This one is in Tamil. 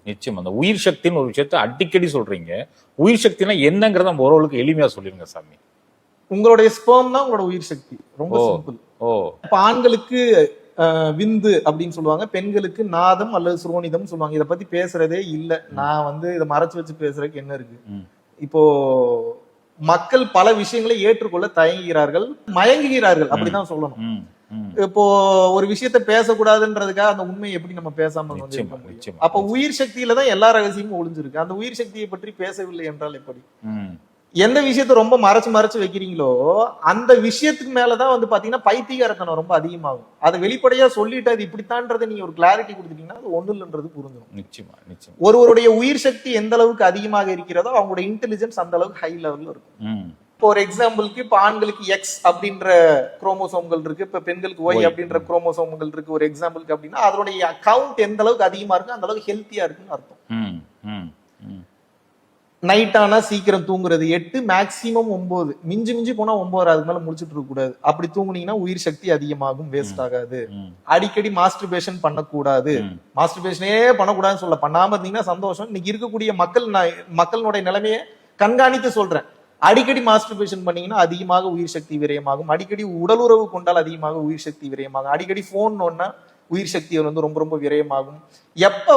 நிச்சயம் அந்த உயிர் சக்தின்னு ஒரு விஷயத்த அடிக்கடி சொல்றீங்க. உயிர் சக்தினா என்னங்கிறத நம்ம ஓரளவுக்கு எளிமையா சொல்லிருங்க சாமி. உங்களுடைய ஸ்பெர்ம் தான் உங்களோட உயிர் சக்தி. ரொம்ப சிம்பிள். இப்ப ஆண்களுக்கு விந்து அப்படின்னு சொல்லுவாங்க, பெண்களுக்கு நாதம் அல்லது சுரோனிதம் சொல்லுவாங்க. இதை பத்தி பேசுறதே இல்ல. நான் இதை மறைச்சு வச்சு பேசுறதுக்கு என்ன இருக்கு? இப்போ மக்கள் பல விஷயங்களை ஏற்றுக்கொள்ள தயங்குகிறார்கள், மயங்குகிறார்கள், அப்படிதான் சொல்லணும். இப்போ ஒரு விஷயத்த பேசக்கூடாதுன்றதுக்காக அந்த உண்மையை எப்படி நம்ம பேசாம அப்ப உயிர் சக்தியில தான் எல்லா ரகசியமும் ஒளிஞ்சிருக்கு. அந்த உயிர் சக்தியை பற்றி பேசவில்லை என்றால் எப்படி? எந்த விஷயத்த ரொம்ப மறைச்சு வைக்கிறீங்களோ அந்த விஷயத்துக்கு மேலதான் பாத்தீங்கன்னா பைத்தியகாரத்தனம் ரொம்ப அதிகமாகும். அதை வெளிப்படையா சொல்லிட்டு அது இப்படித்தான்றதை நீங்க ஒரு கிளாரிட்டி கொடுத்துட்டீங்கன்னா அது ஒண்ணு இல்லைன்றது புரிஞ்சிடும். நிச்சயமா நிச்சயம். ஒருவருடைய உயிர் சக்தி எந்த அளவுக்கு அதிகமாக இருக்கிறதோ அவங்களுடைய இன்டெலிஜென்ஸ் அந்த அளவுக்கு ஹை லெவல்ல இருக்கும். இப்போ ஒரு எக்ஸாம்பிளுக்கு இப்ப ஆண்களுக்கு எக்ஸ் அப்படின்ற குரோமோசோம்கள் இருக்கு, இப்ப பெண்களுக்கு ஒய் அப்படின்ற குரோமோசோம்கள் இருக்கு. ஒரு எக்ஸாம்பிளுக்கு அப்படின்னா அதனுடைய அக்கவுண்ட் எந்த அளவுக்கு அதிகமா இருக்கு அந்த அளவுக்கு ஹெல்த்தியா இருக்குன்னு அர்த்தம். நைட் ஆனா சீக்கிரம் தூங்குறது 8, மேக்சிமம் 9, மிஞ்சி போனா 9, அதுக்கு மேல முடிச்சுட்டு இருக்க கூடாது. அப்படி தூங்குனீங்கன்னா உயிர் சக்தி அதிகமாகும், வேஸ்ட் ஆகாது. அடிக்கடி மாஸ்டர்பேஷன் பண்ணக்கூடாது. மாஸ்டர்பேஷனே பண்ணக்கூடாதுன்னு சொல்ல, பண்ணாம இருந்தீங்கன்னா சந்தோஷம். இன்னைக்கு இருக்கக்கூடிய மக்களுடைய நிலைமையை கண்காணித்து சொல்றேன். அடிக்கடி மாஸ்டர்பேஷன் பண்ணீங்கன்னா அதிகமாக உயிர் சக்தி விரயமாகும். அடிக்கடி உடலுறவு கொண்டால் அதிகமாக உயிர் சக்தி விரயமாகும். அடிக்கடி போன் ஒன்னா உயிர் சக்தி ரொம்ப ரொம்ப விரயமாகும். எப்ப